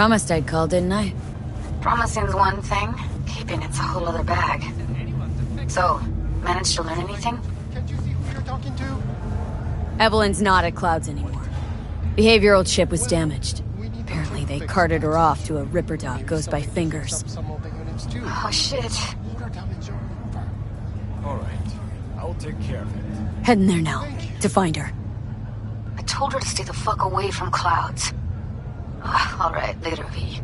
Promised I'd call, didn't I? Promising's one thing, keeping it's a whole other bag. So, managed to learn anything? Can't you see who you're talking to? Evelyn's not at Clouds anymore. Behavioral chip was damaged. Apparently they carted her off to a Ripper dock goes by Fingers. Oh shit. Alright, I'll take care of it. Heading there now, to find her. I told her to stay the fuck away from Clouds. Alright, later, V.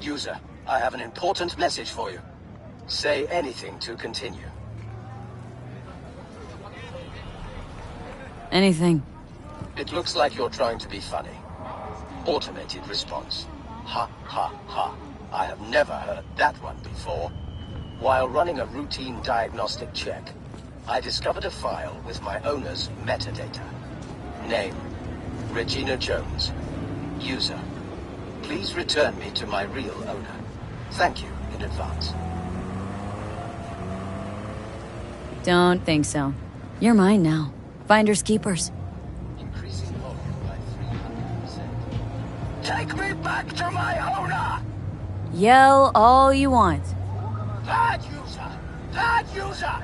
User, I have an important message for you. Say anything to continue. Anything. It looks like you're trying to be funny. automated response. Ha ha ha. I have never heard that one before. While running a routine diagnostic check, I discovered a file with my owner's metadata. Name, Regina Jones. User, please return me to my real owner. Thank you in advance. Don't think so. You're mine now. Finders keepers. Increasing volume by 300%. Take me back to my owner! Yell all you want. Bad user! Bad user!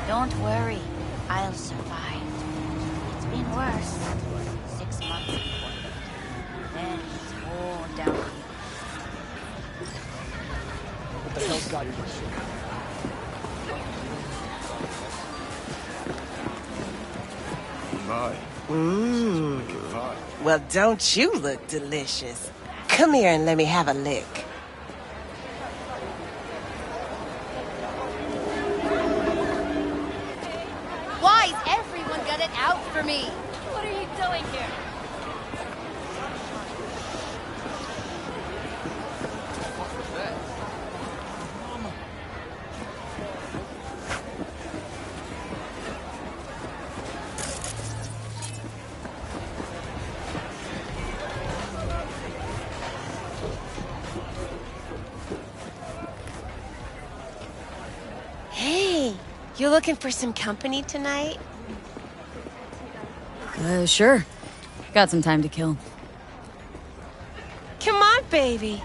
Don't worry, I'll survive. It's been worse. 6 months before that. Then it's all downhill. What the hell's got you this shit? My. Well, don't you look delicious? Come here and let me have a lick. Why's everyone got it out for me? What are you doing here? You looking for some company tonight? Sure. Got some time to kill. Come on, baby.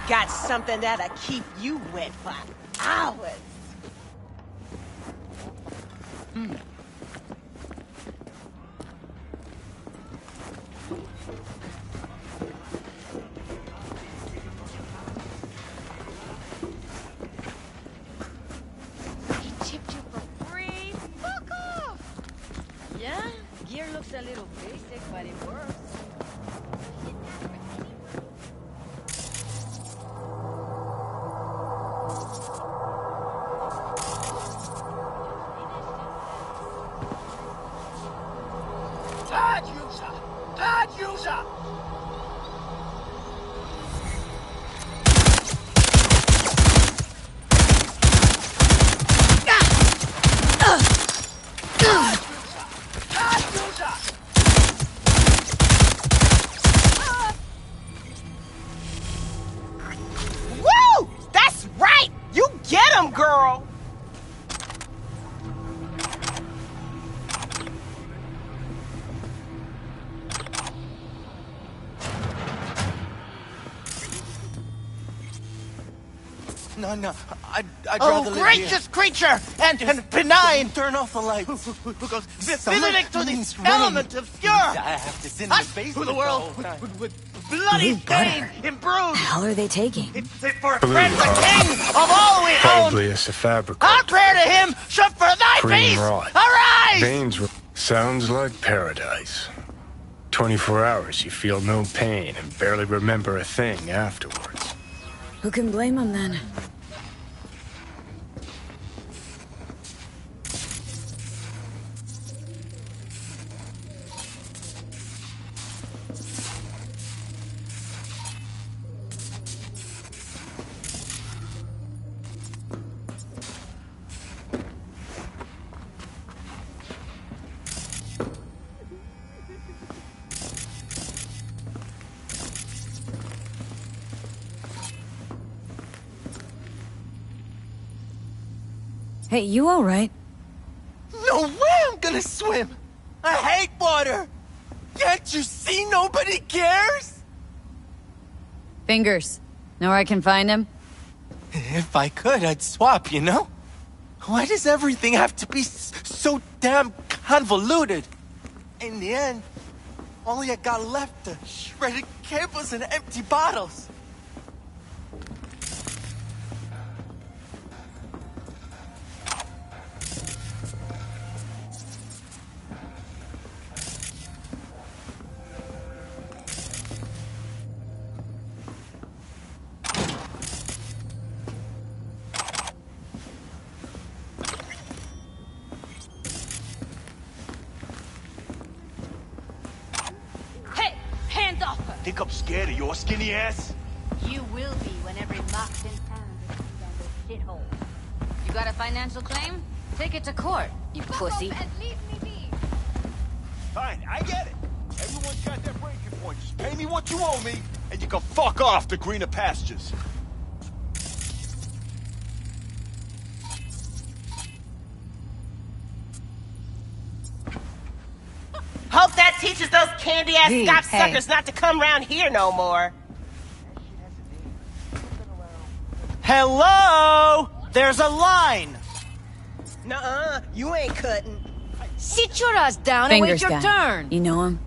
Got something that'll keep you wet for hours. He tipped you for free? Fuck off! Yeah, gear looks a little basic, but it works. Bad user! Woo! That's right! You get him, girl! No, I'd rather live gracious here. creature and benign! Turn off the light. Who goes Summer visiting to means the rain. element obscure! I have to sit in the Us, basement who the world the whole time. with bloody Blue butter. stain and bruise! How are they taking? It's fit for a Blue friend, the heart. king of all we Probably own! a fabric. Our prayer to him should for thy Cream peace! rot. Arise! Veins sounds like paradise. 24 hours, you feel no pain and barely remember a thing afterwards. Who can blame them then? Hey, you alright? No way I'm gonna swim! I hate water! Can't you see nobody cares? Fingers. Know where I can find him? If I could, I'd swap, you know? Why does everything have to be so damn convoluted? In the end, all I got left are shredded cables and empty bottles. Think I'm scared of your skinny ass? You will be when every mox in town is down this shithole. You got a financial claim? Take it to court, you pussy. And leave me be. Fine, I get it. Everyone's got their breaking point. Just pay me what you owe me, and you can fuck off to greener pastures. Hope that teaches those candy-ass Hey, suckers not to come around here no more. Hello? There's a line! Nuh-uh, you ain't cutting. Sit your ass down and Fingers wait your guy. turn. You know him?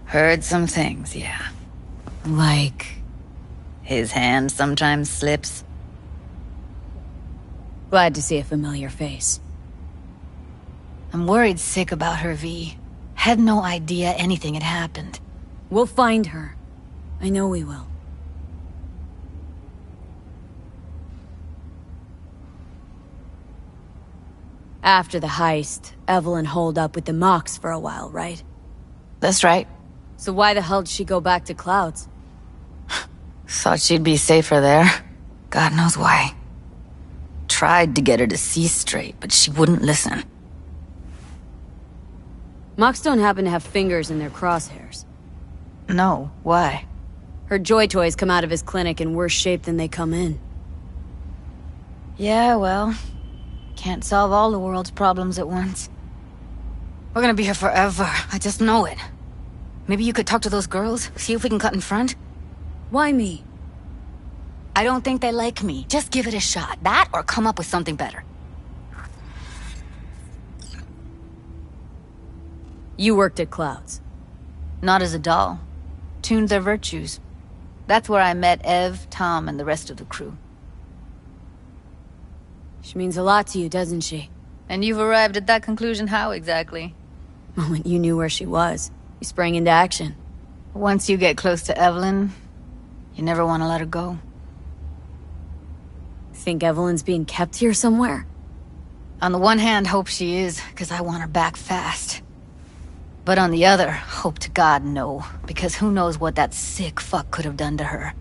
Heard some things, yeah. Like... His hand sometimes slips. Glad to see a familiar face. I'm worried sick about her, V. Had no idea anything had happened. We'll find her. I know we will. After the heist, Evelyn holed up with the Mox for a while, right? That's right. So why the hell did she go back to Clouds? Thought she'd be safer there. God knows why. Tried to get her to see straight, but she wouldn't listen. Mox don't happen to have fingers in their crosshairs. No, why? Her Joy Toys come out of his clinic in worse shape than they come in. Yeah, well, can't solve all the world's problems at once. We're gonna be here forever, I just know it. Maybe you could talk to those girls, see if we can cut in front? Why me? I don't think they like me. Just give it a shot. That or come up with something better. You worked at Clouds. Not as a doll. Tuned their virtues. That's where I met Ev, Tom, and the rest of the crew. She means a lot to you, doesn't she? And you've arrived at that conclusion how exactly? The moment you knew where she was, you sprang into action. Once you get close to Evelyn, you never want to let her go. Think Evelyn's being kept here somewhere? On the one hand, hope she is, because I want her back fast. But on the other, hope to God no, because who knows what that sick fuck could have done to her.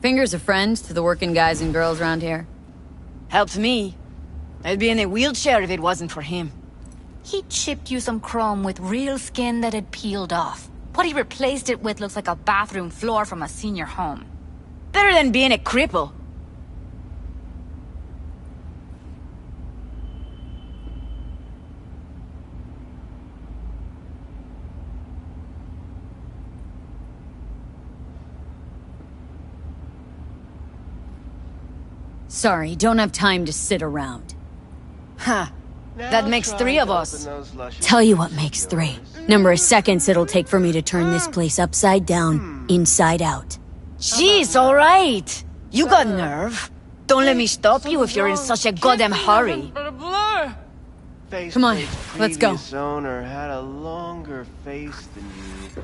Finger's a friend to the working guys and girls around here. Helps me. I'd be in a wheelchair if it wasn't for him. He chipped you some chrome with real skin that had peeled off. What he replaced it with looks like a bathroom floor from a senior home. Better than being a cripple. Sorry, don't have time to sit around. Huh. That makes 3 of us. Tell you what makes 3. Number of seconds it'll take for me to turn this place upside down, inside out. Jeez, alright. You got nerve. Don't let me stop you if you're in such a goddamn hurry. Come on, let's go. Previous owner had a longer face than you.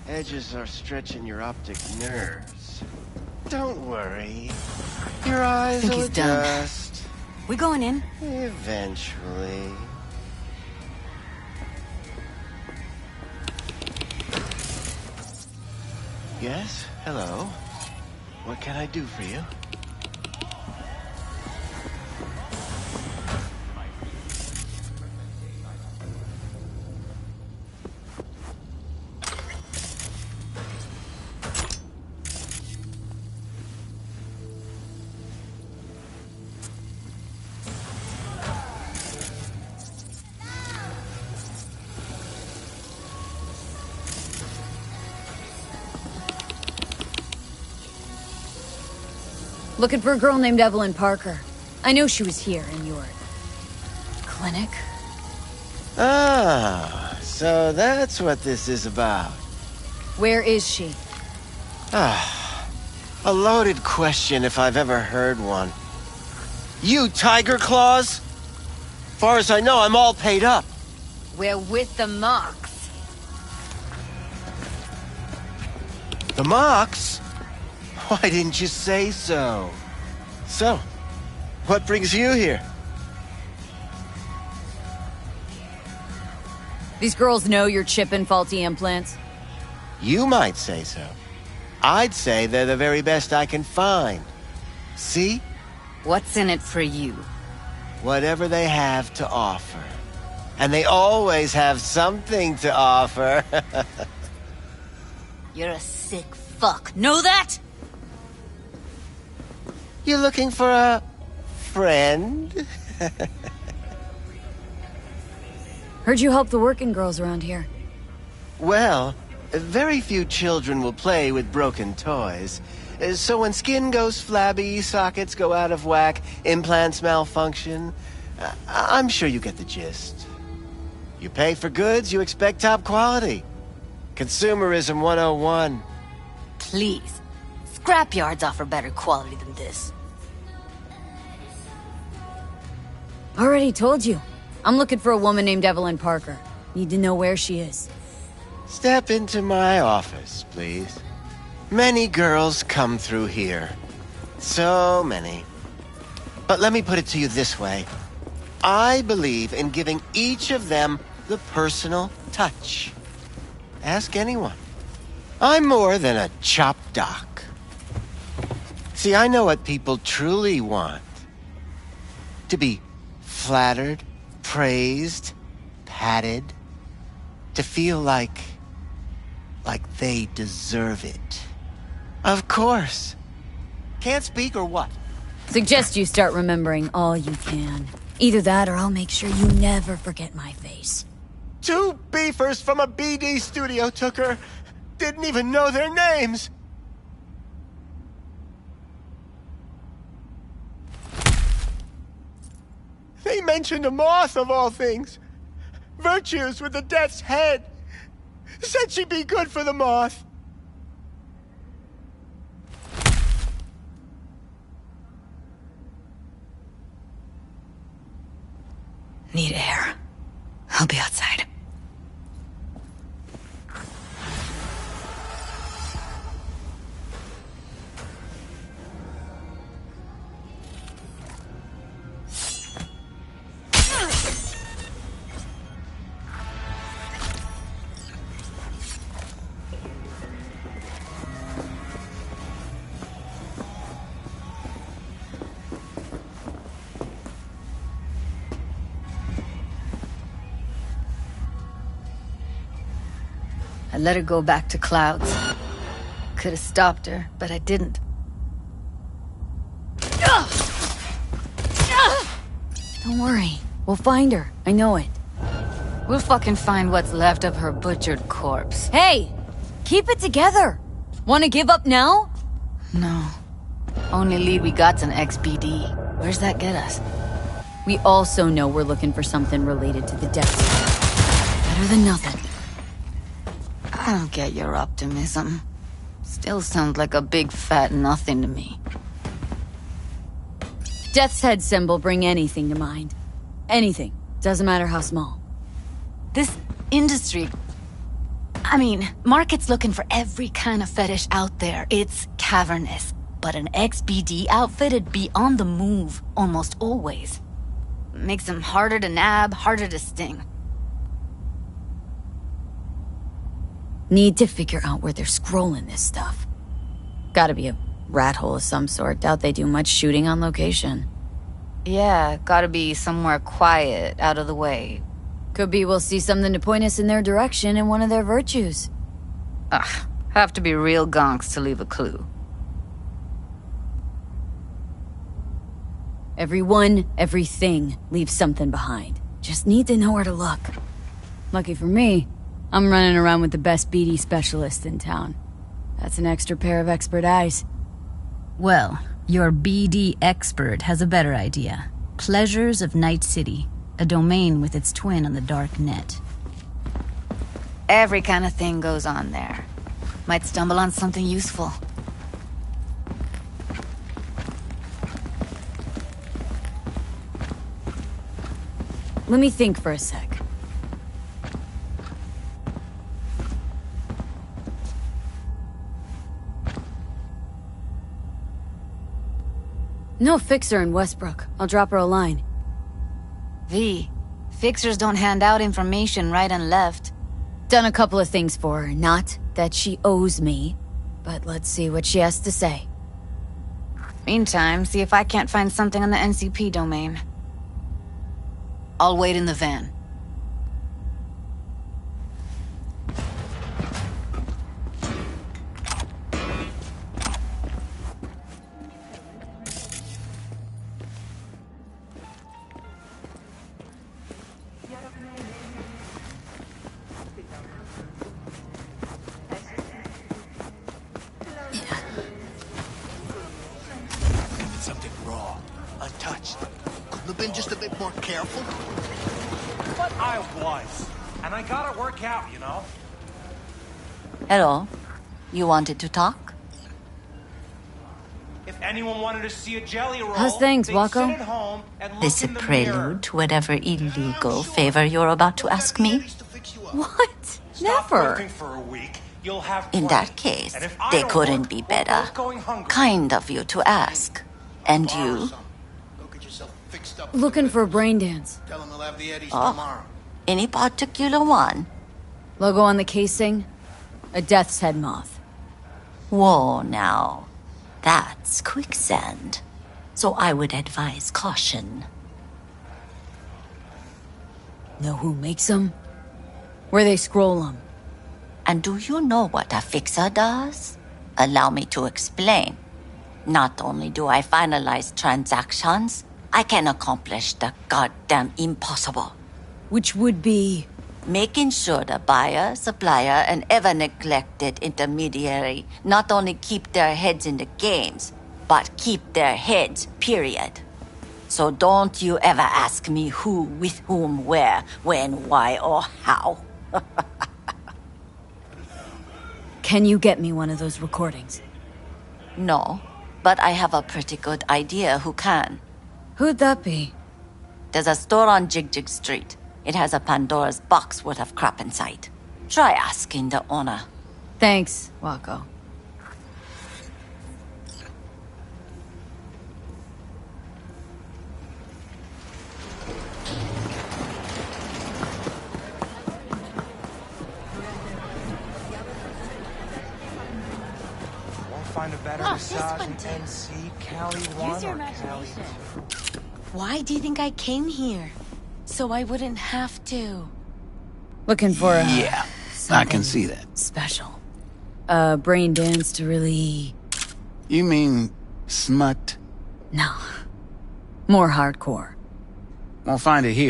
Edges are stretching your optic nerves. Don't worry. Your eyes will adjust. We going in? Eventually. Yes? Hello? What can I do for you? Looking for a girl named Evelyn Parker. I know she was here in your clinic. Ah, so that's what this is about. Where is she? Ah, a loaded question if I've ever heard one. You Tiger Claws? Far as I know, I'm all paid up. We're with the Mox. The Mox? Why didn't you say so? So, what brings you here? These girls know you're chipping faulty implants? You might say so. I'd say they're the very best I can find. See? What's in it for you? Whatever they have to offer. And they always have something to offer. You're a sick fuck. Know that? You looking for a friend? Heard you help the working girls around here. Well, very few children will play with broken toys. So when skin goes flabby, sockets go out of whack, implants malfunction, I'm sure you get the gist. You pay for goods, you expect top quality. Consumerism 101. Please. Scrapyards offer better quality than this. Already told you. I'm looking for a woman named Evelyn Parker. Need to know where she is. Step into my office, please. Many girls come through here. So many. But let me put it to you this way. I believe in giving each of them the personal touch. Ask anyone. I'm more than a chop doc. See, I know what people truly want. To be flattered, praised, patted. To feel like they deserve it. Of course. Can't speak or what? Suggest you start remembering all you can. Either that or I'll make sure you never forget my face. 2 beefers from a BD studio took her. Didn't even know their names. They mentioned a moth of all things. Virtues with the death's head. Said she'd be good for the moth. Need air. I'll be outside. I let her go back to Clouds. Could have stopped her, but I didn't. Don't worry. We'll find her. I know it. We'll fucking find what's left of her butchered corpse. Hey! Keep it together! Wanna give up now? No. Only lead we got's an XBD. Where's that get us? We also know we're looking for something related to the death. Better than nothing. I don't get your optimism. Still sounds like a big fat nothing to me. Death's head symbol bring anything to mind. Anything. Doesn't matter how small. This industry... I mean, market's looking for every kind of fetish out there. It's cavernous. But an XBD outfit'd be on the move, almost always. Makes them harder to nab, harder to sting. Need to figure out where they're scrolling this stuff. Gotta be a rat hole of some sort. Doubt they do much shooting on location. Yeah, gotta be somewhere quiet, out of the way. Could be we'll see something to point us in their direction in one of their virtues. Ugh, have to be real gonks to leave a clue. Everyone, everything leaves something behind. Just need to know where to look. Lucky for me, I'm running around with the best BD specialist in town. That's an extra pair of expert eyes. Well, your BD expert has a better idea. Pleasures of Night City, a domain with its twin on the dark net. Every kind of thing goes on there. Might stumble on something useful. Let me think for a sec. No fixer in Westbrook. I'll drop her a line. V, fixers don't hand out information right and left. Done a couple of things for her. Not that she owes me, but let's see what she has to say. Meantime, see if I can't find something on the NCP domain. I'll wait in the van. have been just a bit more careful? But I was. And I gotta work out, you know? Hello. You wanted to talk? If anyone wanted to see a jelly roll, How's things, they'd Wacko? sit at home and look This a in the prelude mirror. to whatever illegal favor you're about to ask me? What? Stop Never. working for a week. You'll have In plenty. that case, And if I they don't couldn't work, be we're better. both going hungry. Kind of you to ask. And you? Go get yourself fixed up. Looking for a brain dance. Tell them they'll have the Eddies Oh. tomorrow. Any particular one? Logo on the casing? A death's head moth. Whoa, now. That's quicksand. So I would advise caution. Know who makes them? Where they scroll them? And do you know what a fixer does? Allow me to explain. Not only do I finalize transactions, I can accomplish the goddamn impossible. Which would be... Making sure the buyer, supplier, and ever neglected intermediary not only keep their heads in the games, but keep their heads, period. So don't you ever ask me who, with whom, where, when, why, or how. Can you get me one of those recordings? No, but I have a pretty good idea who can. Who'd that be? There's a store on Jig Jig Street. It has a Pandora's box worth of crap inside. Try asking the owner. Thanks, Wacko. Won't find a better massage in NC, Cali 1 Use your or Cali imagination. 2. Why do you think I came here? So I wouldn't have to. Looking for a... Yeah, I can see that. Special. A brain dance to really... You mean smut? No. More hardcore. Won't find it here.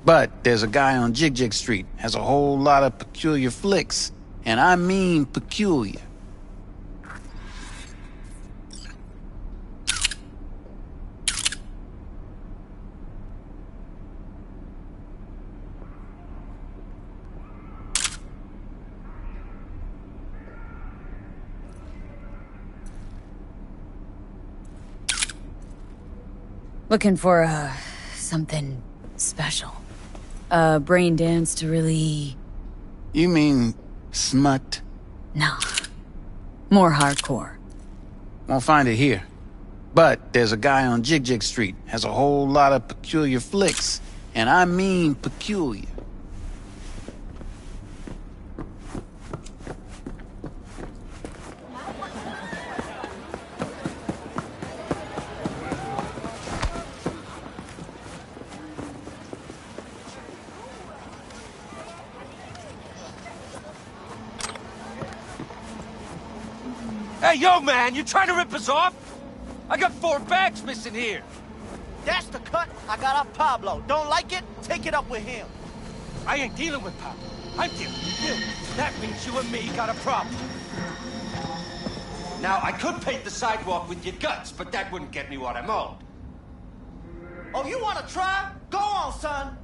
But there's a guy on Jig Jig Street, has a whole lot of peculiar flicks. And I mean peculiar. Looking for something special. A brain dance to really... You mean smut? No. More hardcore. Won't find it here. But there's a guy on Jig Jig Street, has a whole lot of peculiar flicks. And I mean peculiar. Hey, yo, man, you trying to rip us off? I got 4 bags missing here. That's the cut I got off Pablo. Don't like it? Take it up with him. I ain't dealing with Pablo. I'm dealing with you. That means you and me got a problem. Now, I could paint the sidewalk with your guts, but that wouldn't get me what I'm owed. Oh, you want to try? Go on, son.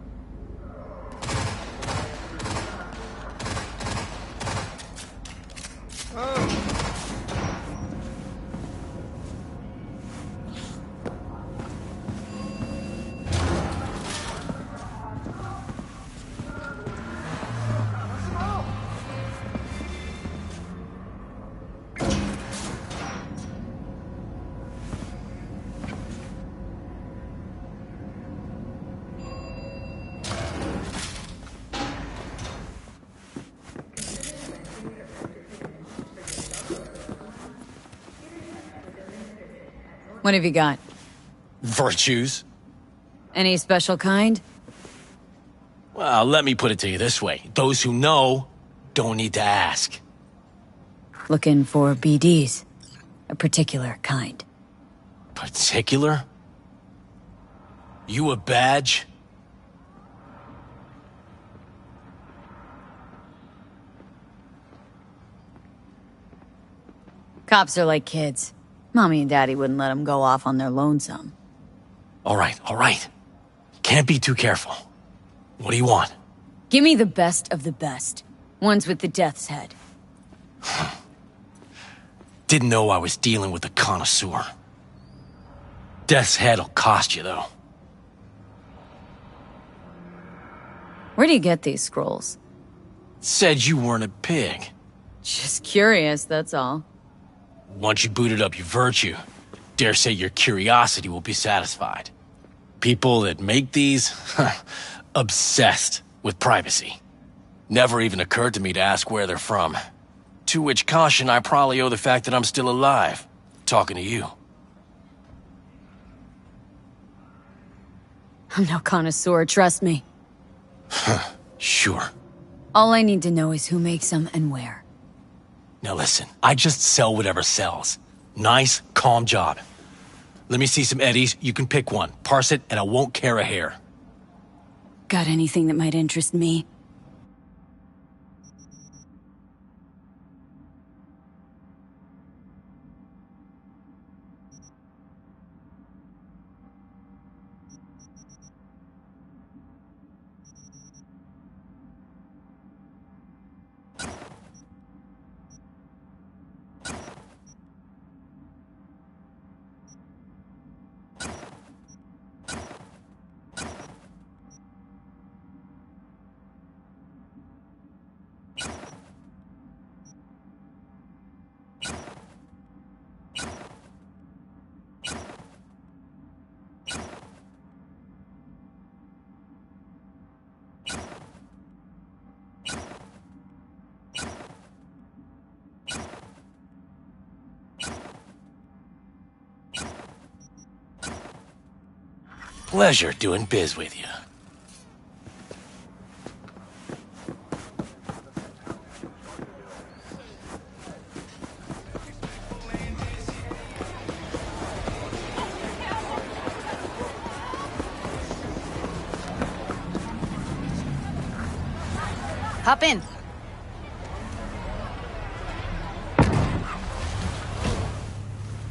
What have you got? Virtues? Any special kind? Well, let me put it to you this way. Those who know don't need to ask. Looking for BDs. A particular kind. Particular? You a badge? Cops are like kids. Mommy and Daddy wouldn't let them go off on their lonesome. All right. Can't be too careful. What do you want? Give me the best of the best. Ones with the death's head. Didn't know I was dealing with a connoisseur. Death's head'll cost you, though. Where do you get these scrolls? Said you weren't a pig. Just curious, that's all. Once you booted up your virtue, dare say your curiosity will be satisfied. People that make these, obsessed with privacy. Never even occurred to me to ask where they're from. To which caution I probably owe the fact that I'm still alive, talking to you. I'm no connoisseur, trust me. Sure. All I need to know is who makes them and where. Now listen, I just sell whatever sells. Nice, calm job. Let me see some eddies, you can pick one, parse it, and I won't care a hair. Got anything that might interest me? Pleasure doing biz with you. Hop in.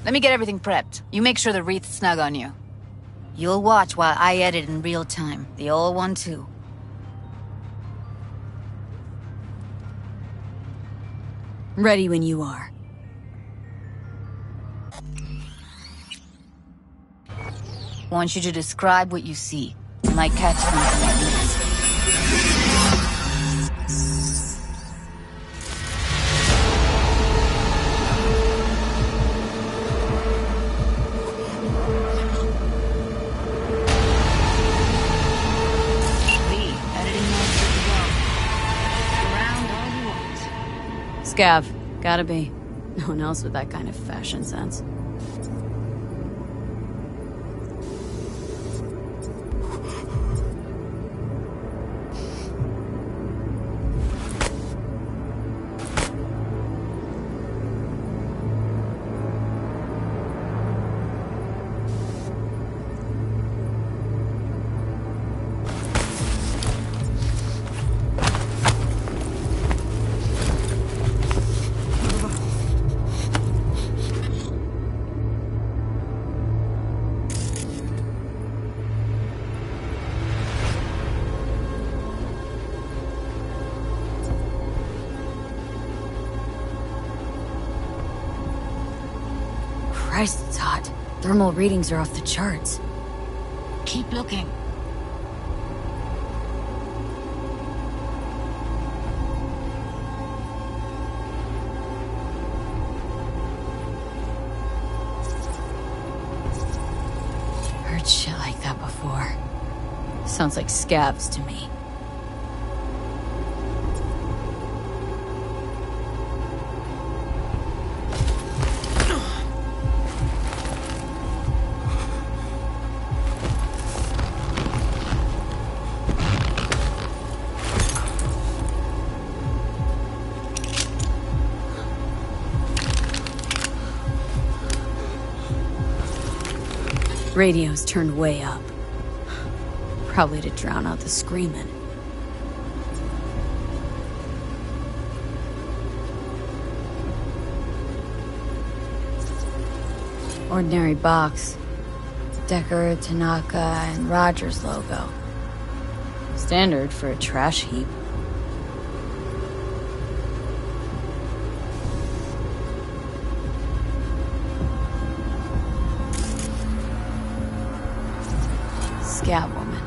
Let me get everything prepped. You make sure the wreath's snug on you. You'll watch while I edit in real time. The old one, too. Ready when you are. Want you to describe what you see. You might catch something at least. Scav. Gotta be. No one else with that kind of fashion sense. Christ, it's hot. Thermal readings are off the charts. Keep looking. Heard shit like that before. Sounds like scavs to me. Radio's turned way up. Probably to drown out the screaming. Ordinary box. Decker, Tanaka, and Rogers logo. Standard for a trash heap. Scat woman.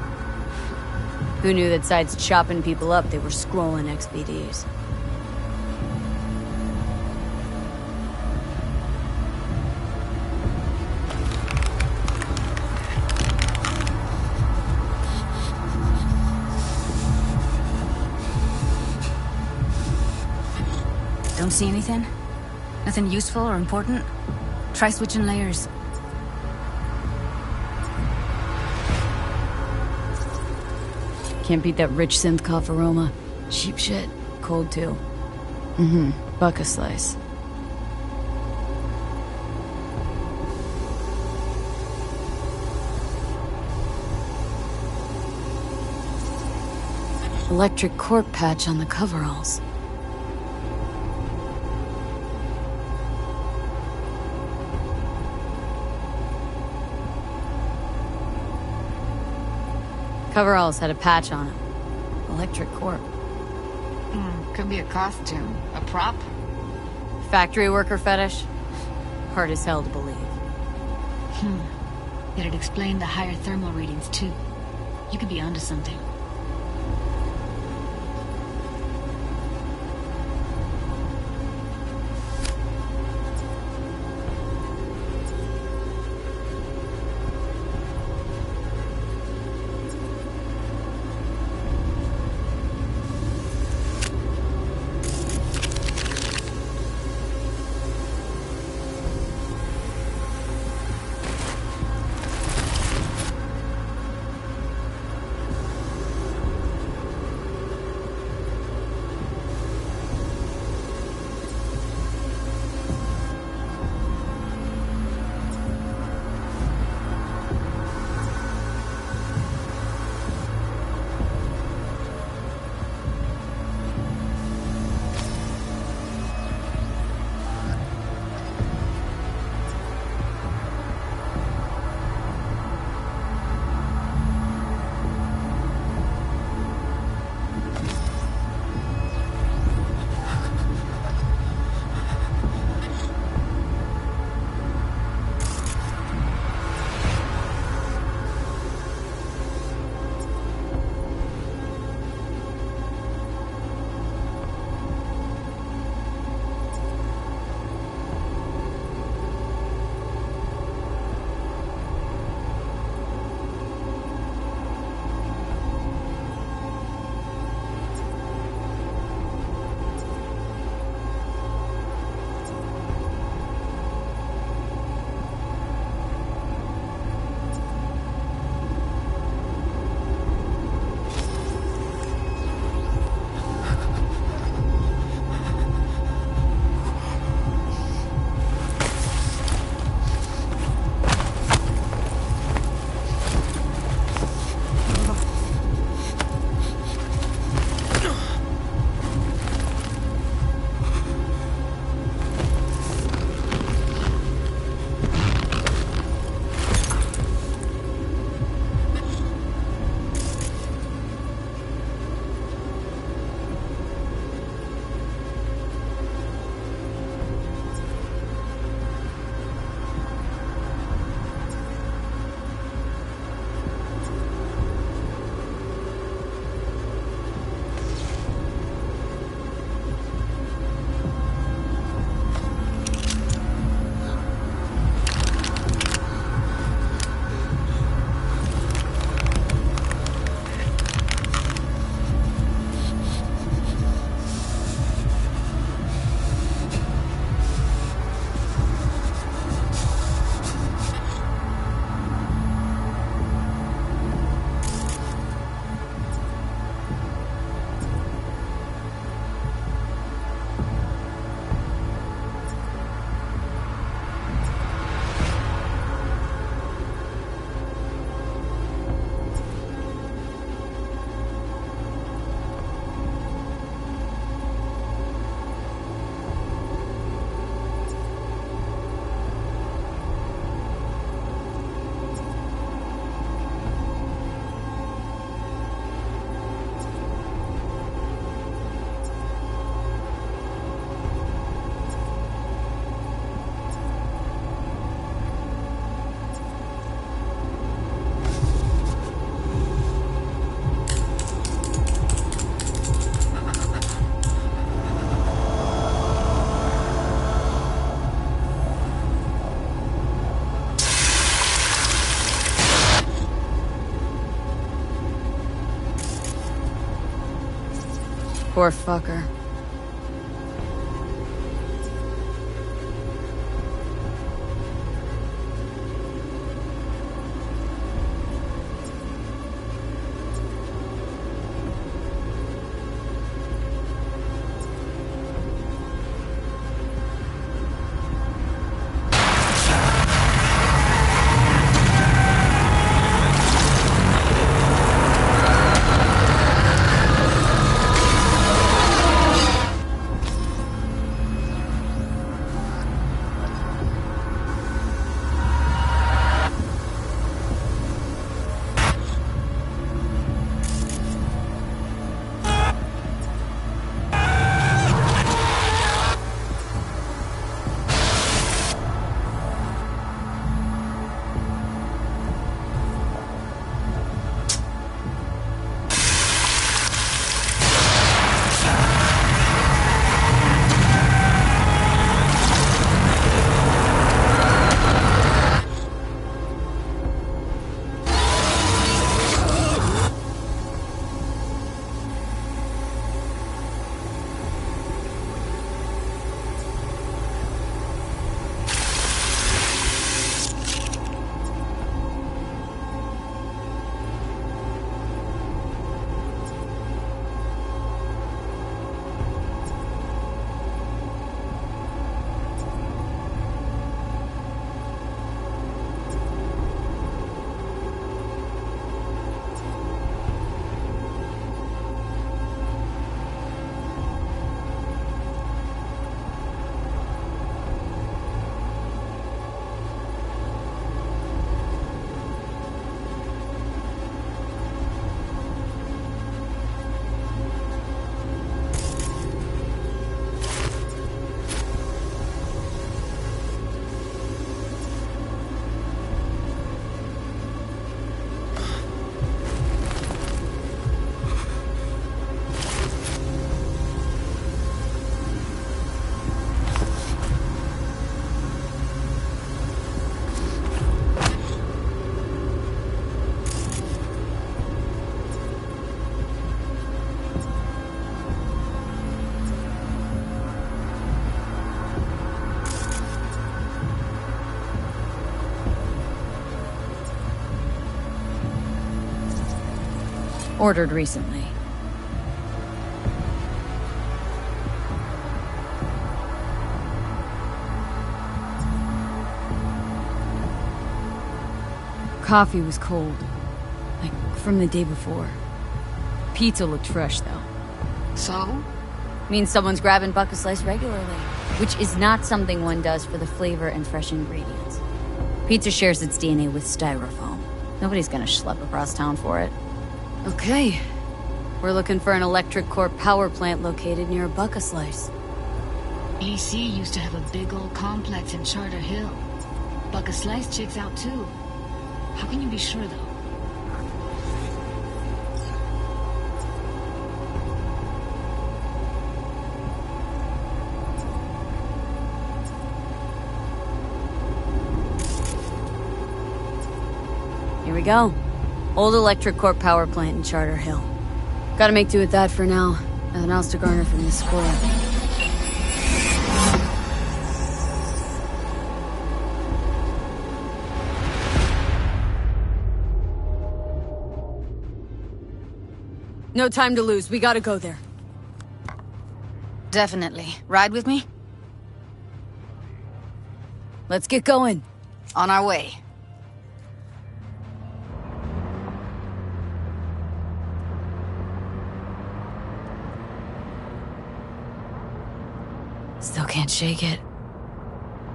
Who knew that besides chopping people up, they were scrolling XBDs? Don't see anything? Nothing useful or important? Try switching layers. Can't beat that rich synth cough aroma. Cheap shit. Cold too. Buck a slice. Electric cork patch on the coveralls. Coveralls had a patch on it. Electric cork. Could be a costume. A prop? Factory worker fetish? Hard as hell to believe. It'd explain the higher thermal readings, too. You could be onto something. Poor fucker. Ordered recently. Coffee was cold, like from the day before. Pizza looked fresh, though. So? Means someone's grabbing Buck a Slice regularly, which is not something one does for the flavor and fresh ingredients. Pizza shares its DNA with styrofoam. Nobody's gonna schlep across town for it. Okay. We're looking for an electric core power plant located near a Buck a Slice. EC used to have a big old complex in Charter Hill. Buck a Slice checks out too. How can you be sure, though? Here we go. Old electric core power plant in Charter Hill. Gotta make do with that for now. Nothing else to garner from this squirrel. No time to lose. We gotta go there. Definitely. Ride with me? Let's get going. On our way. Still can't shake it.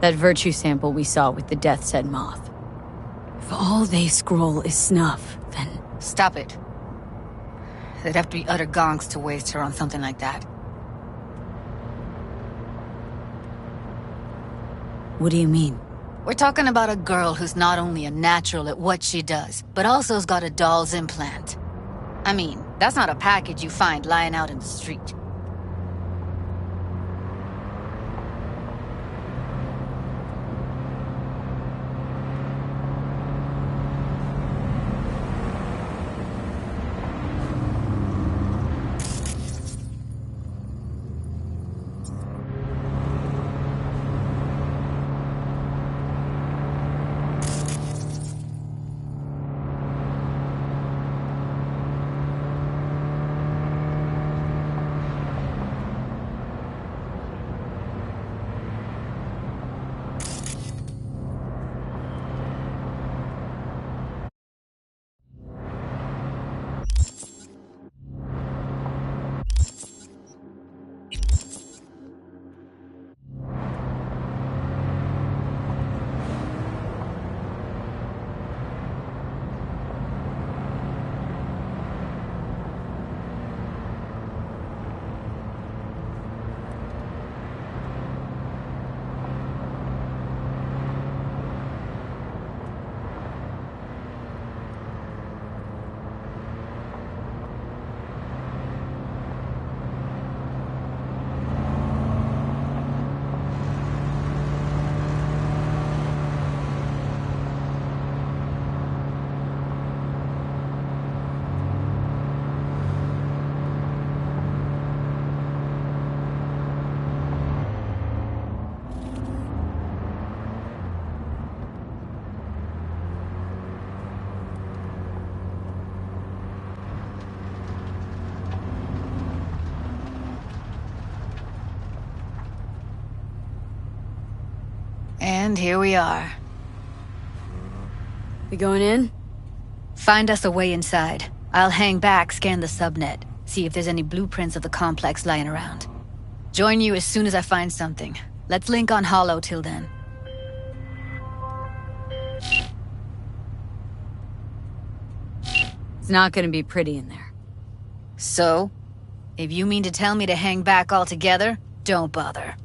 That virtue sample we saw with the Death's Head moth. If all they scroll is snuff, then... Stop it. They'd have to be utter gonks to waste her on something like that. What do you mean? We're talking about a girl who's not only a natural at what she does, but also has got a doll's implant. I mean, that's not a package you find lying out in the street. And here we are. We going in? Find us a way inside. I'll hang back, scan the subnet, see if there's any blueprints of the complex lying around. Join you as soon as I find something. Let's link on Hollow till then. It's not gonna be pretty in there. So? If you mean to tell me to hang back altogether, don't bother.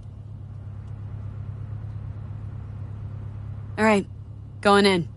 All right, going in.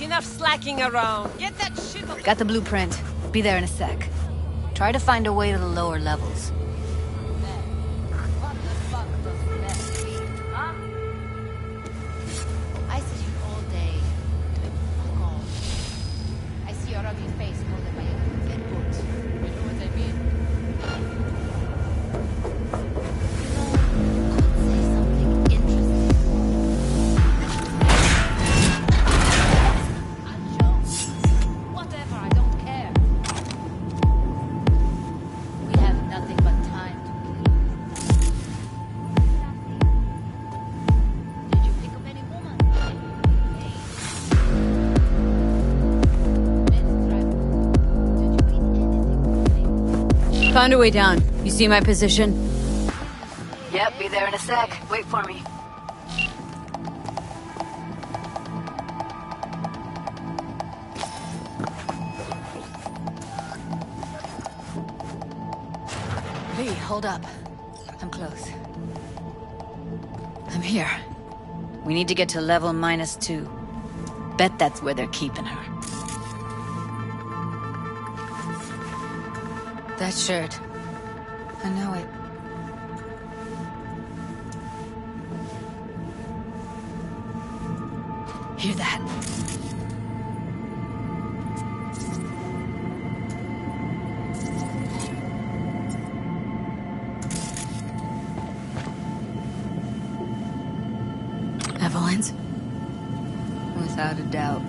Enough slacking around. Get that shit on. Got the blueprint. Be there in a sec. Try to find a way to the lower levels. What the fuck does that mean, huh? I see you all day doing fuck all. I see your ugly face molded by a dead boot. You know what I mean? Found a way down. You see my position? Yep, be there in a sec. Wait for me. Lee, hold up. I'm close. I'm here. We need to get to level -2. Bet that's where they're keeping her. That shirt. I know it. Hear that? Evelyn's? Without a doubt.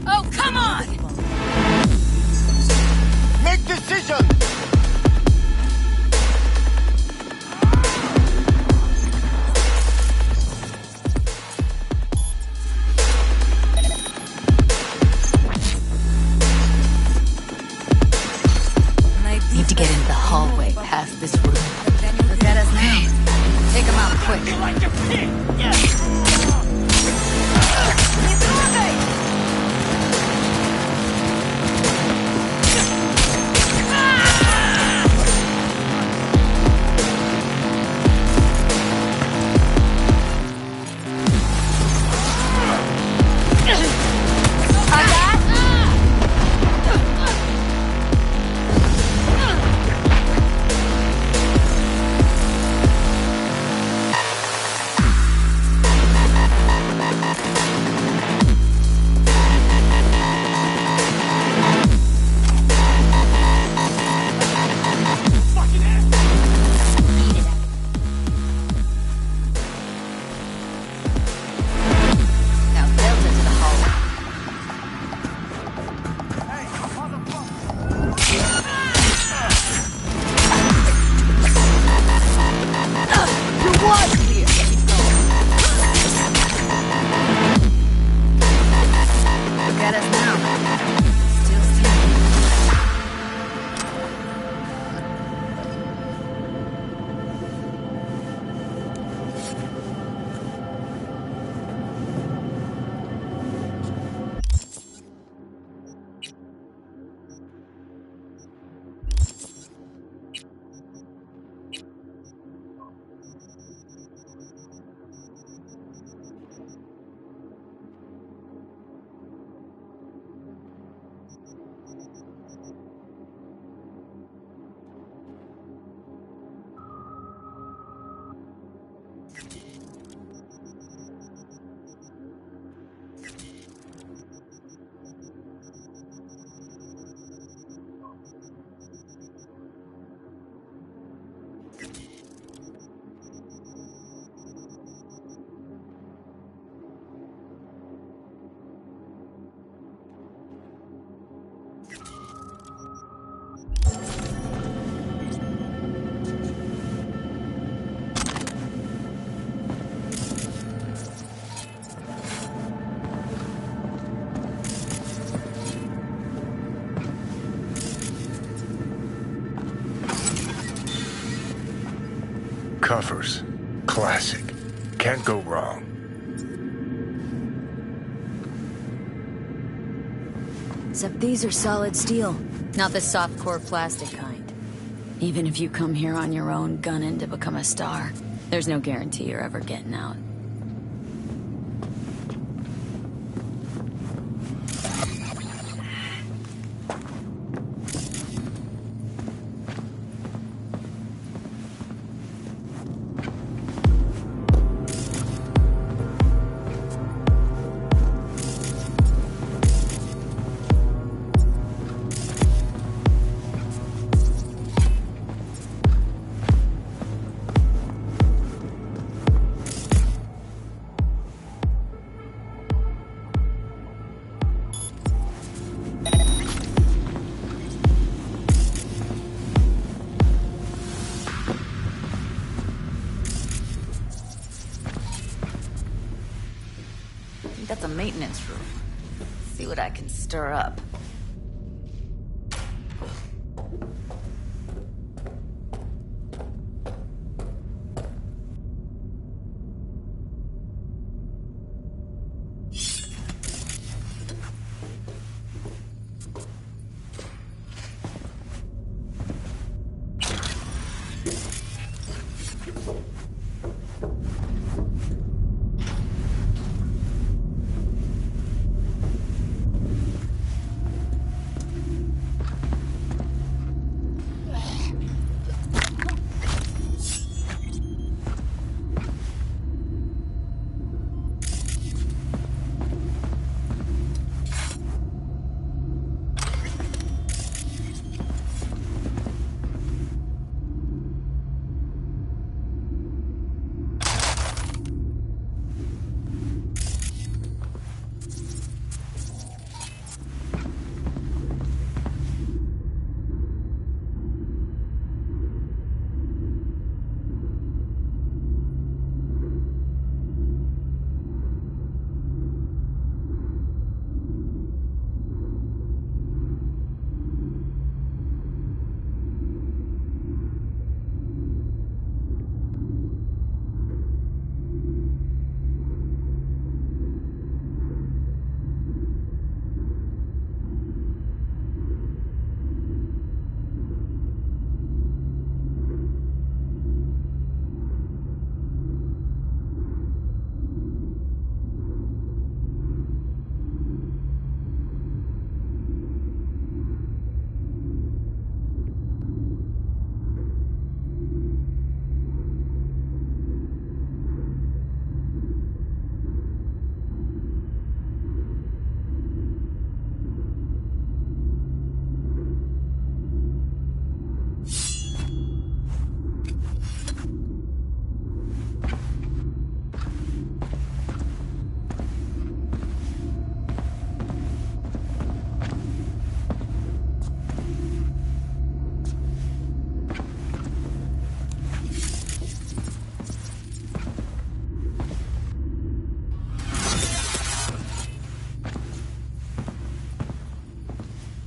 Oh, come on! Make decision! Need to get into the hallway past this room. Look at us now. Take him out quick. You like to pig? Yes! Now Delta to the hallway. Clear. Keep going. Look at us now. Still standing. Cuffers. Classic. Can't go wrong. Except these are solid steel, not the soft core plastic kind. Even if you come here on your own, gunning to become a star, there's no guarantee you're ever getting out. That's a maintenance room. See what I can stir up.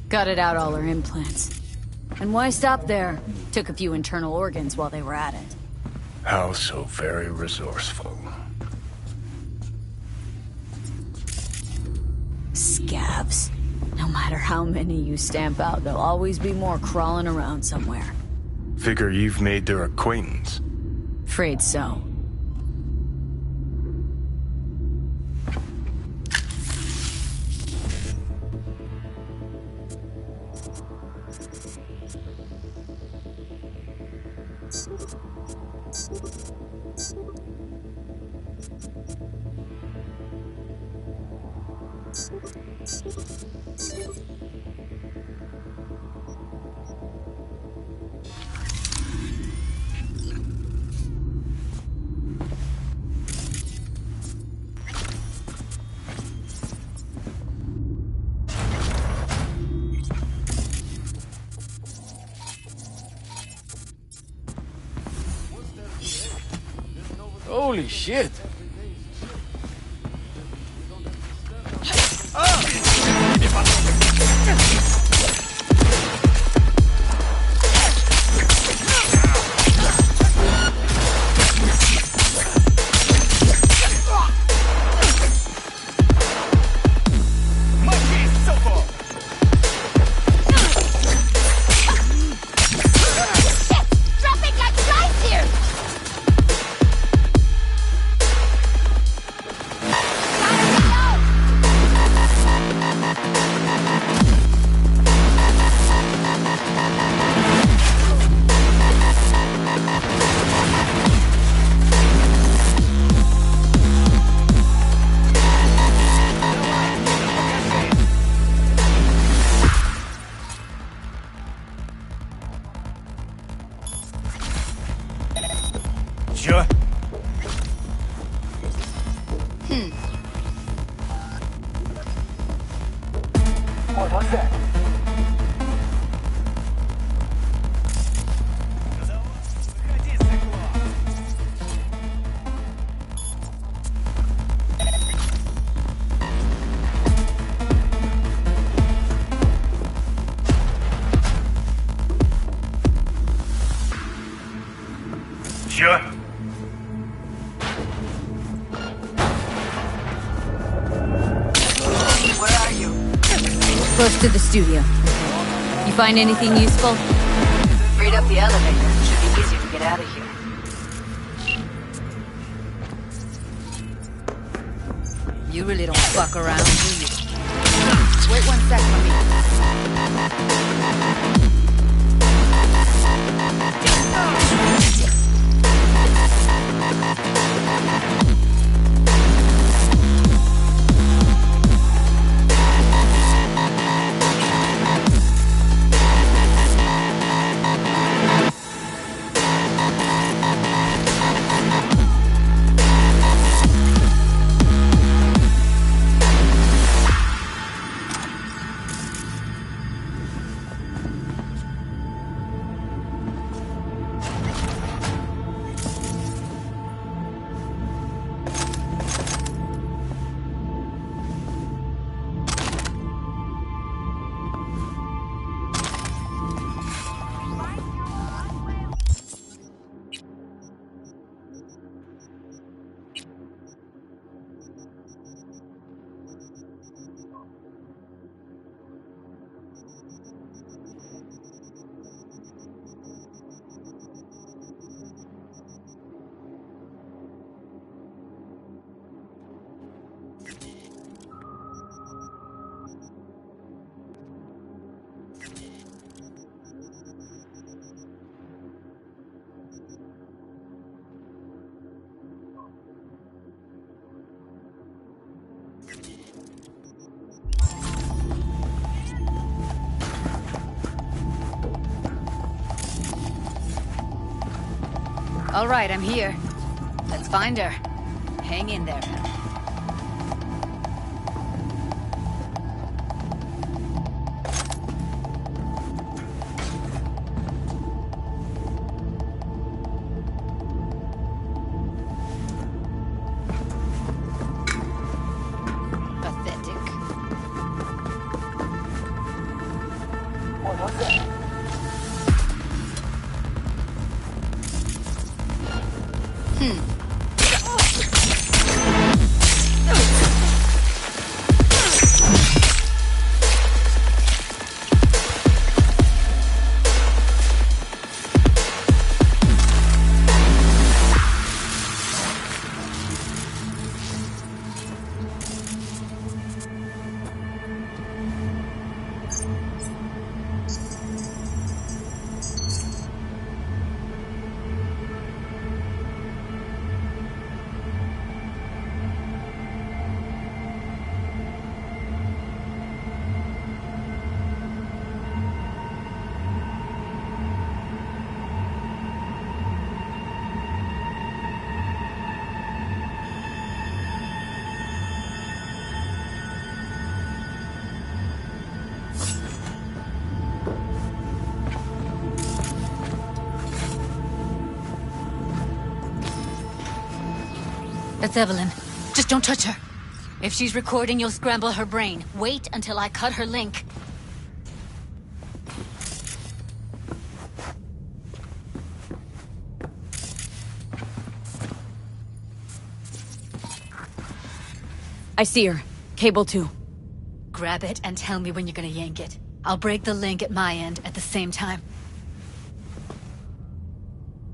Gutted out all her implants. And why stop there? Took a few internal organs while they were at it. How so very resourceful. Scabs. No matter how many you stamp out, there'll always be more crawling around somewhere. Figure you've made their acquaintance. Afraid so. Holy shit! Sure. What was that? Sure. Where are you? Close to the studio. You find anything useful? Freed up the elevator. Should be easier to get out of here. You really don't fuck around, do you? Wait 1 sec for me. All right, I'm here. Let's find her. Hang in there. Pathetic. That's Evelyn. Just don't touch her. If she's recording, you'll scramble her brain. Wait until I cut her link. I see her. Cable 2. Grab it and tell me when you're gonna yank it. I'll break the link at my end at the same time.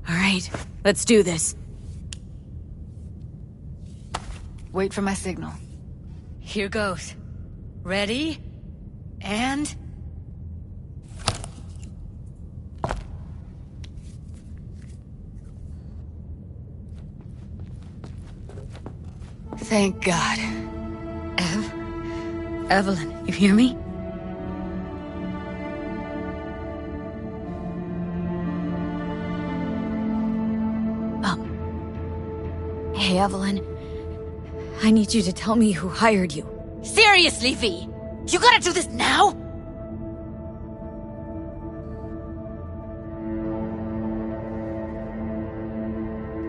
All right, let's do this. Wait for my signal. Here goes. Ready? And... Thank God. Evelyn, you hear me? Hey, Evelyn. I need you to tell me who hired you. Seriously, V? You gotta do this now?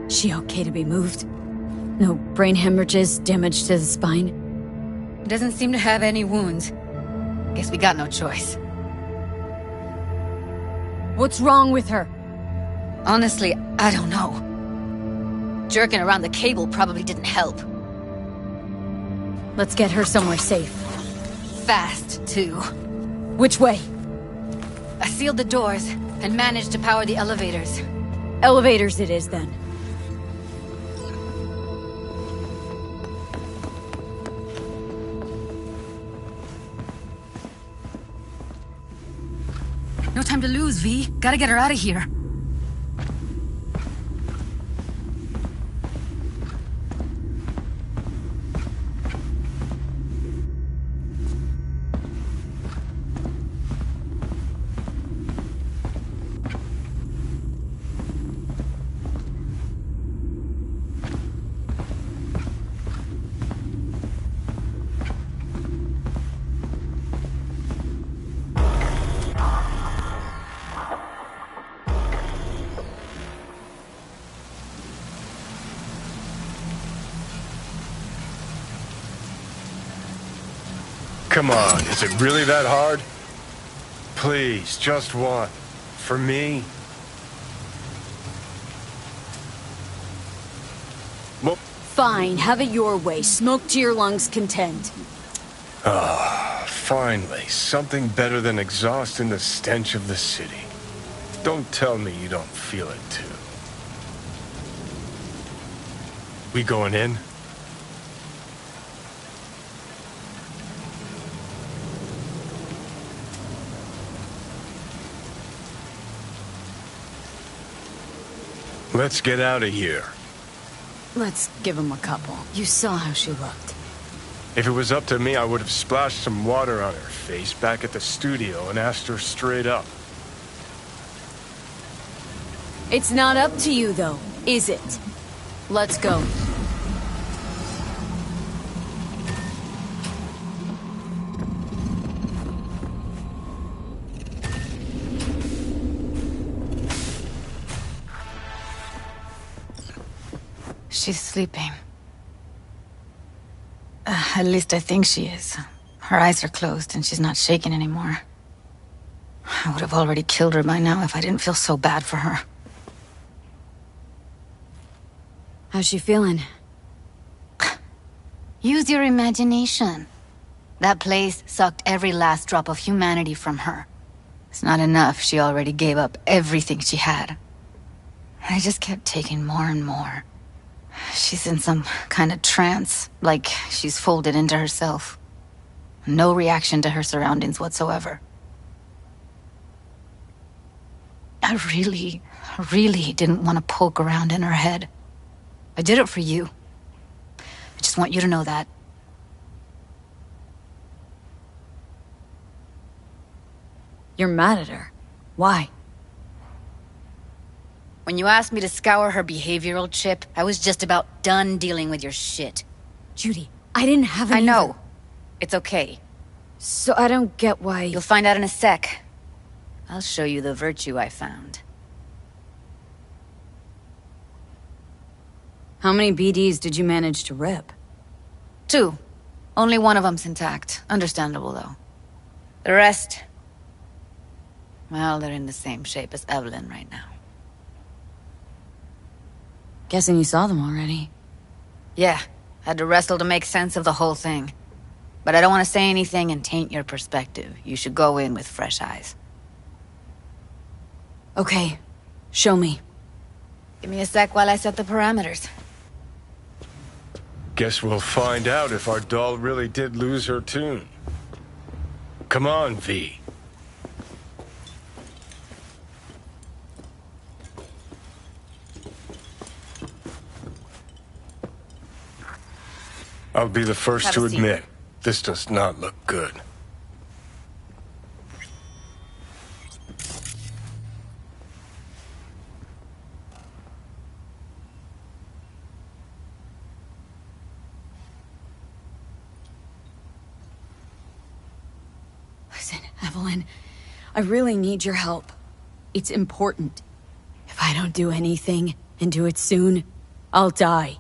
She okay to be moved? No brain hemorrhages, damage to the spine? Doesn't seem to have any wounds. Guess we got no choice. What's wrong with her? Honestly, I don't know. Jerking around the cable probably didn't help. Let's get her somewhere safe. Fast, too. Which way? I sealed the doors and managed to power the elevators. Elevators it is, then. No time to lose, V. Gotta get her out of here. Come on, is it really that hard? Please, just one. For me? Well, Fine, have it your way. Smoke to your lungs' content. Finally, something better than exhaust and the stench of the city. Don't tell me you don't feel it too. We going in? Let's get out of here. Let's give him a couple. You saw how she looked. If it was up to me, I would have splashed some water on her face back at the studio and asked her straight up. It's not up to you, though, is it? Let's go. She's sleeping. At least I think she is. Her eyes are closed and she's not shaking anymore. I would have already killed her by now if I didn't feel so bad for her. How's she feeling? Use your imagination. That place sucked every last drop of humanity from her. It's not enough, she already gave up everything she had. I just kept taking more and more. She's in some kind of trance, like she's folded into herself. No reaction to her surroundings whatsoever. I really didn't want to poke around in her head. I did it for you. I just want you to know that. You're mad at her. Why? When you asked me to scour her behavioral chip, I was just about done dealing with your shit. Judy, I didn't have any... I know. It's okay. So I don't get why... You'll find out in a sec. I'll show you the virtue I found. How many BDs did you manage to rip? 2. Only one of them's intact. Understandable, though. The rest... well, they're in the same shape as Evelyn right now. Guessing you saw them already. Yeah. Had to wrestle to make sense of the whole thing. But I don't want to say anything and taint your perspective. You should go in with fresh eyes. Okay. Show me. Give me a sec while I set the parameters. Guess we'll find out if our doll really did lose her tune. Come on, V. I'll be the first to admit, this does not look good. Listen, Evelyn, I really need your help. It's important. If I don't do anything, and do it soon, I'll die.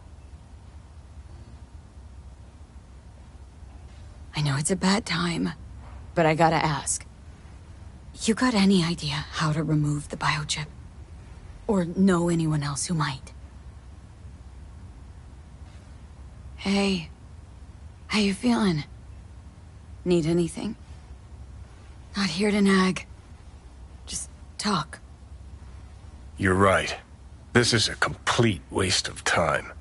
I know it's a bad time, but I gotta ask. You got any idea how to remove the biochip? Or know anyone else who might? Hey, how you feeling? Need anything? Not here to nag. Just talk. You're right. This is a complete waste of time.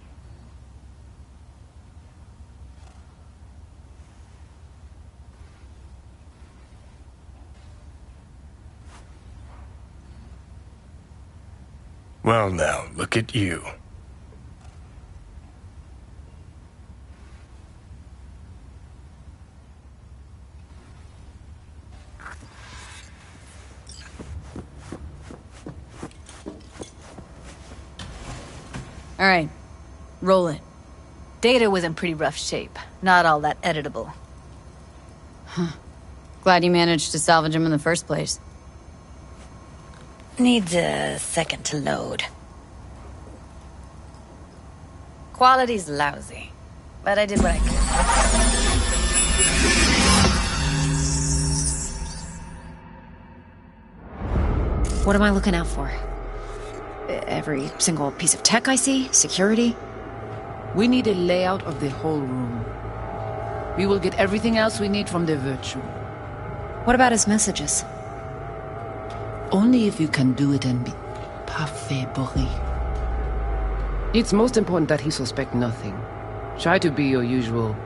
Well now, look at you. All right, roll it. Data was in pretty rough shape. Not all that editable. Huh. Glad you managed to salvage him in the first place. Needs a second to load. Quality's lousy, but I did what I could. What am I looking out for? Every single piece of tech I see? Security? We need a layout of the whole room. We will get everything else we need from the virtue. What about his messages? Only if you can do it and be parfait bourré. It's most important that he suspect nothing. Try to be your usual,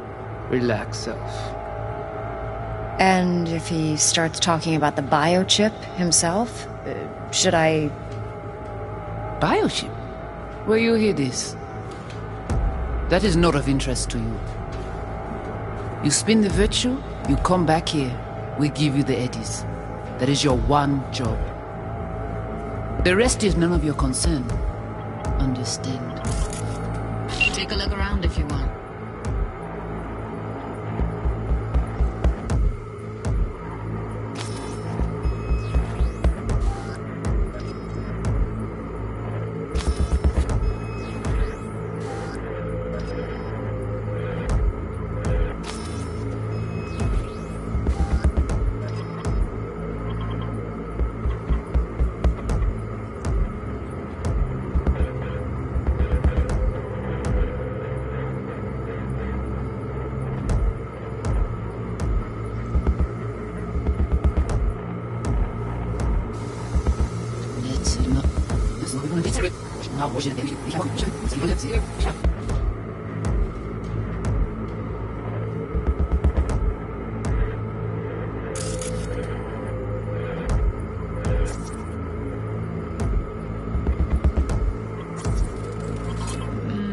relaxed self. And if he starts talking about the biochip himself, should I... Biochip? Where you hear this? That is not of interest to you. You spin the virtue, you come back here, we give you the eddies. That is your one job. The rest is none of your concern. Understand? Take a look around if you want.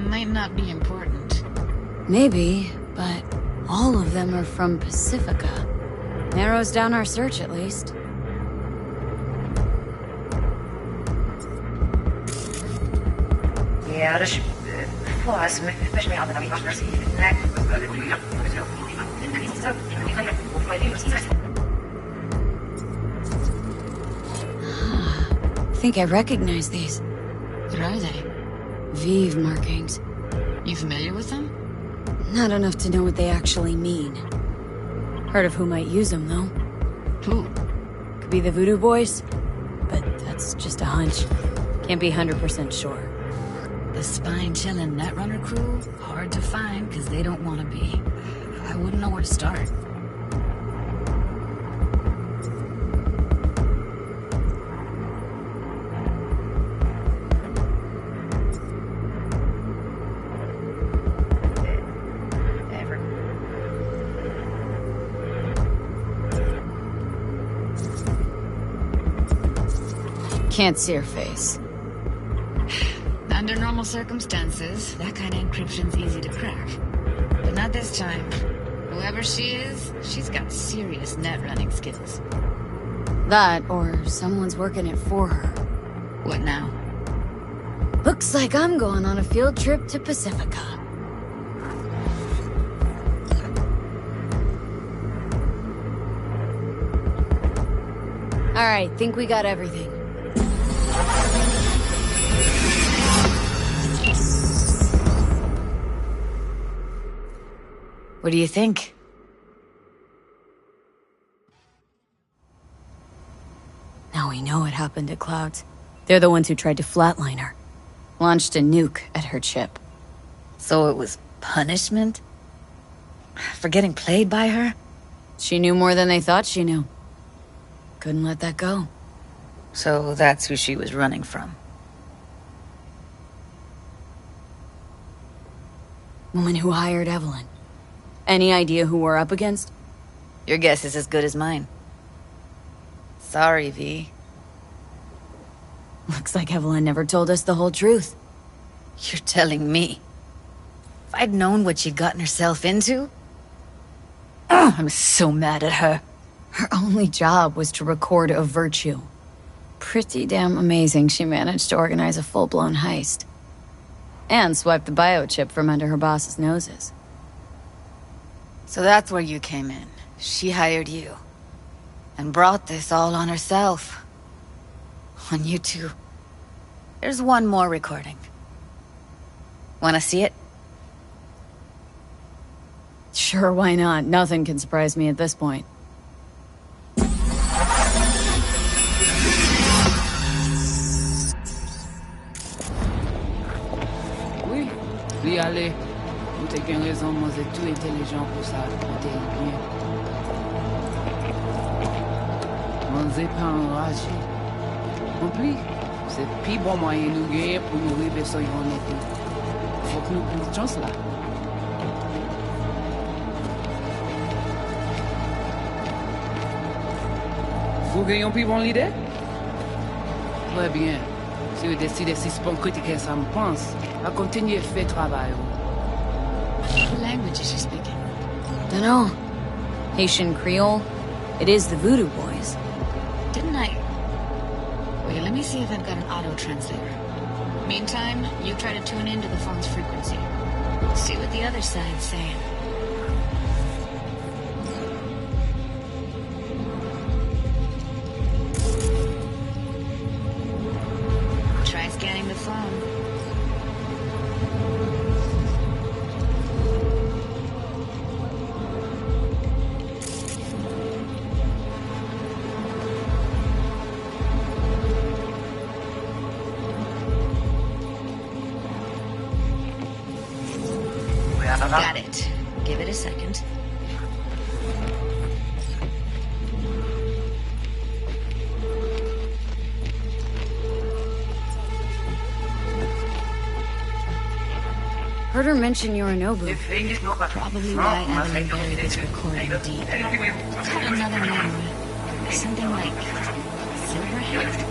Might not be important. Maybe, but all of them are from Pacifica. Narrows down our search, at least. Ja, das was mich mir aber nicht was I think I recognize these. What are they? Vive markings. You familiar with them? Not enough to know what they actually mean. Heard of who might use them, though. Who? Could be the Voodoo Boys, but that's just a hunch. Can't be 100% sure. The spine-chilling Netrunner crew? Hard to find, because they don't want to be. I wouldn't know where to start. Can't see her face. Under normal circumstances, that kind of encryption's easy to crack. But not this time. Whoever she is, she's got serious net running skills. That, or someone's working it for her. What now? Looks like I'm going on a field trip to Pacifica. Alright, think we got everything. What do you think? Now we know what happened to Clouds. They're the ones who tried to flatline her. Launched a nuke at her chip. So it was punishment? For getting played by her? She knew more than they thought she knew. Couldn't let that go. So that's who she was running from. Woman who hired Evelyn. Any idea who we're up against? Your guess is as good as mine. Sorry, V. Looks like Evelyn never told us the whole truth. You're telling me? If I'd known what she'd gotten herself into... I'm so mad at her. Her only job was to record a virtue. Pretty damn amazing she managed to organize a full-blown heist. And swipe the biochip from under her boss's noses. So that's where you came in. She hired you. And brought this all on herself. On you two. There's one more recording. Wanna see it? Sure, why not? Nothing can surprise me at this point. Oui, allez. Vous t'es qu'une raison, moi, c'est tout intelligent pour ça. On t'est bien. On n'est pas enragé. En plus, c'est le plus bon moyen de nous gagner pour nous arriver sur une honnêteté. Faut que nous prenions cette chance là. Vous gagnez plus bon l'idée? Très bien. Si vous décidez de suspendre critiquer ça, me pense, à continuer à faire le travail. What language is she speaking? Dunno. Haitian Creole? It is the Voodoo Boys. Didn't I... Wait, let me see if I've got an auto-translator. Meantime, you try to tune into the phone's frequency. See what the other side's saying. Try scanning the phone. Got it. Give it a second. heard her mention Yorinobu. Probably why Evelyn buried this recording deep. It's got another name. Something like Silverhand?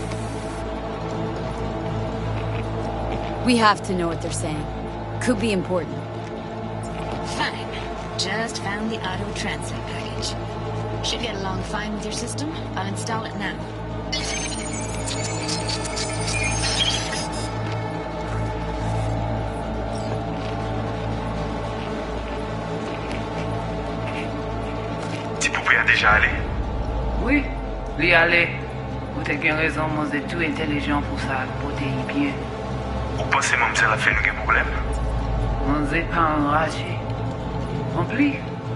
We have to know what they're saying. Could be important. Fine. Just found the auto translate package. Should get along fine with your system. I'll install it now. Tu pouvais déjà aller? Oui, lui aller. Vous avez raison, moi c'est tout intelligent pour ça, pour te bien. Vous pensez même que ça a fait un problème? On n'est pas enragé. En plus,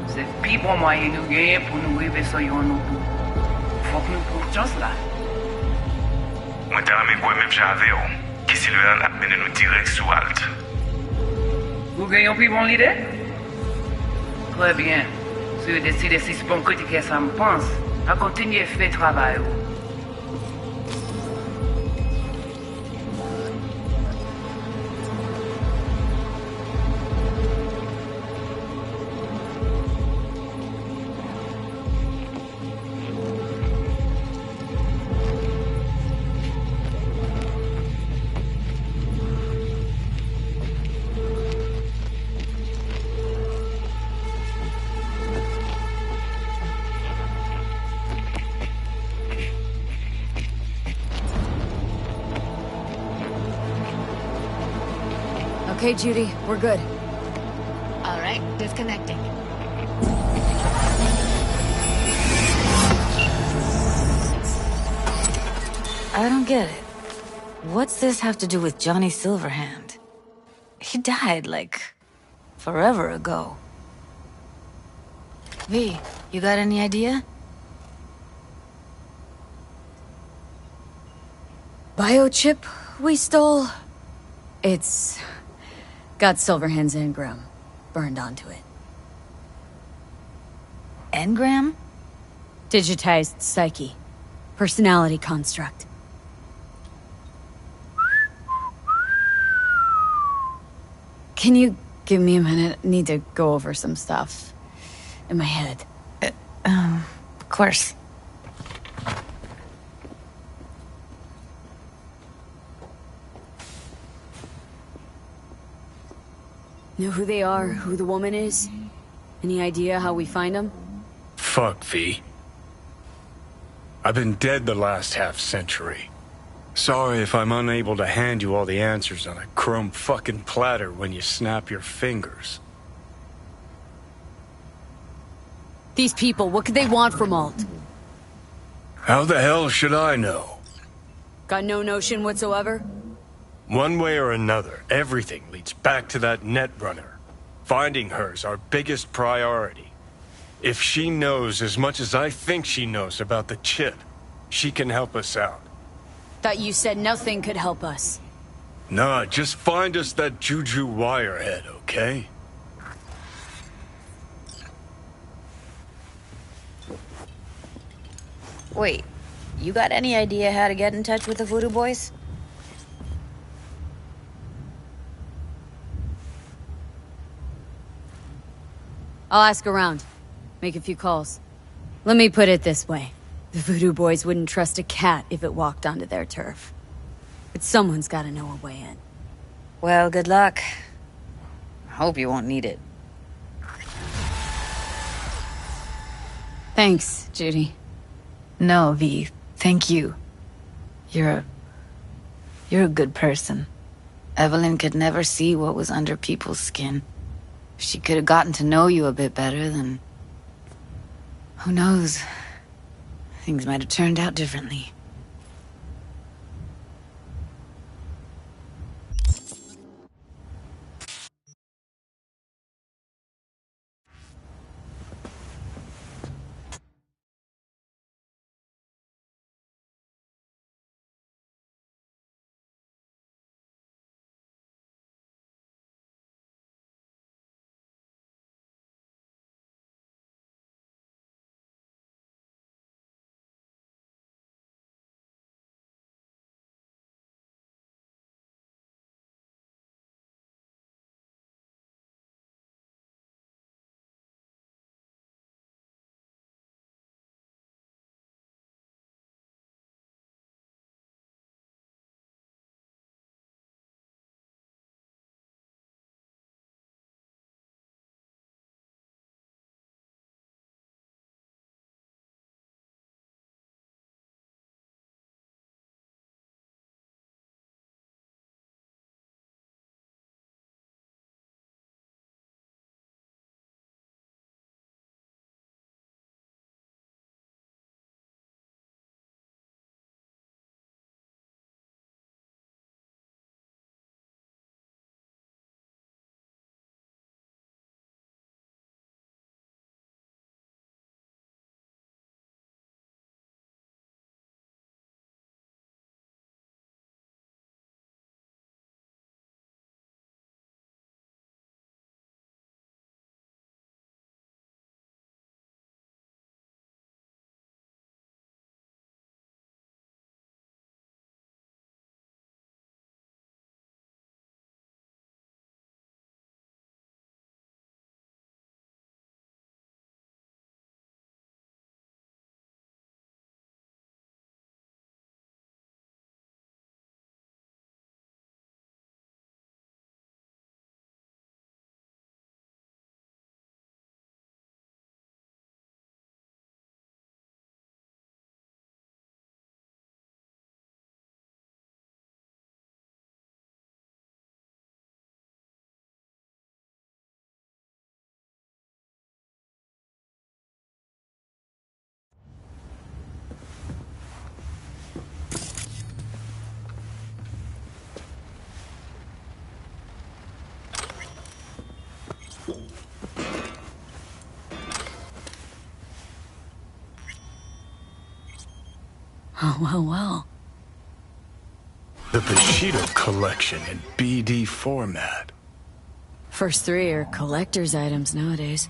c'est le plus bon moyen de gagner pour nous arriver sur Yorinobu. Faut que nous prenions là. Moi, t'as aimé quoi même j'avais, qui Sylvain a mené nous direct sous Alt. Vous gagnez plus bon l'idée? Très bien. Si vous décidez si c'est bon critiquer ça me pense, à continuer à faire le travail. Okay, Judy, we're good. All right, disconnecting. I don't get it. What's this have to do with Johnny Silverhand? He died, like, forever ago. V, you got any idea? Biochip we stole? It's got Silverhand's engram burned onto it. Engram? Digitized psyche. Personality construct. Can you give me a minute? I need to go over some stuff in my head. Of course. Know who they are, who the woman is? Any idea how we find them? Fuck, V. I've been dead the last half-century. Sorry if I'm unable to hand you all the answers on a chrome fucking platter when you snap your fingers. These people, what could they want from Alt? How the hell should I know? Got no notion whatsoever? One way or another, everything leads back to that netrunner. Finding her's our biggest priority. If she knows as much as I think she knows about the chip, she can help us out. Thought you said nothing could help us. Nah, just find us that Juju wirehead, okay? Wait, you got any idea how to get in touch with the Voodoo Boys? I'll ask around. Make a few calls. Let me put it this way. The Voodoo Boys wouldn't trust a cat if it walked onto their turf. But someone's gotta know a way in. Well, good luck. Hope you won't need it. Thanks, Judy. No, V. Thank you. You're a good person. Evelyn could never see what was under people's skin. If she could have gotten to know you a bit better, then... who knows? Things might have turned out differently. Oh, well. The Bushido collection in BD format. First three are collector's items nowadays.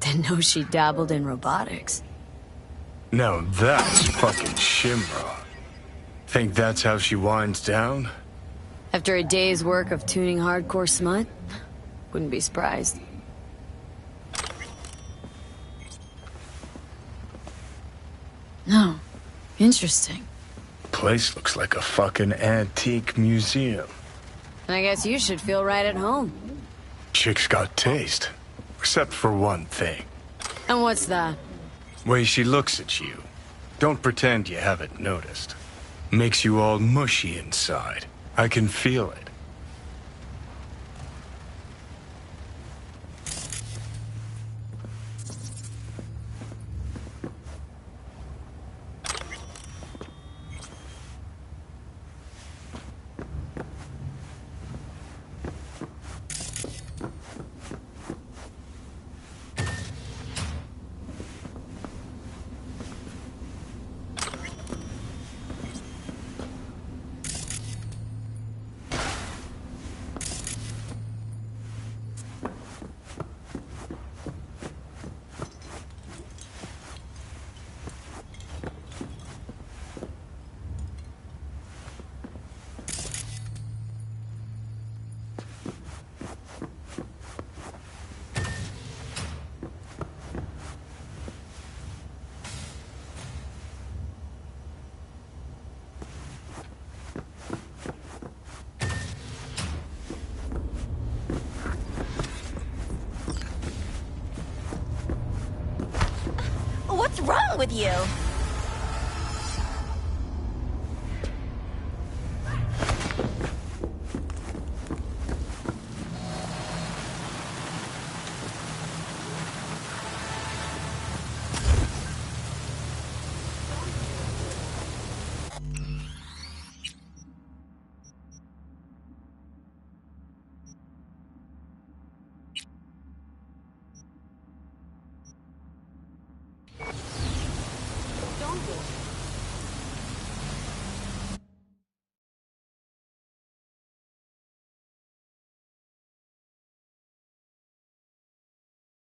Didn't know she dabbled in robotics. Now that's fucking Shimra. Think that's how she winds down? After a day's work of tuning hardcore smut? Wouldn't be surprised. No. Interesting. Place looks like a fucking antique museum. I guess you should feel right at home. Chick's got taste. Except for one thing. And what's that? Way she looks at you. Don't pretend you haven't noticed. Makes you all mushy inside. I can feel it. What's wrong with you?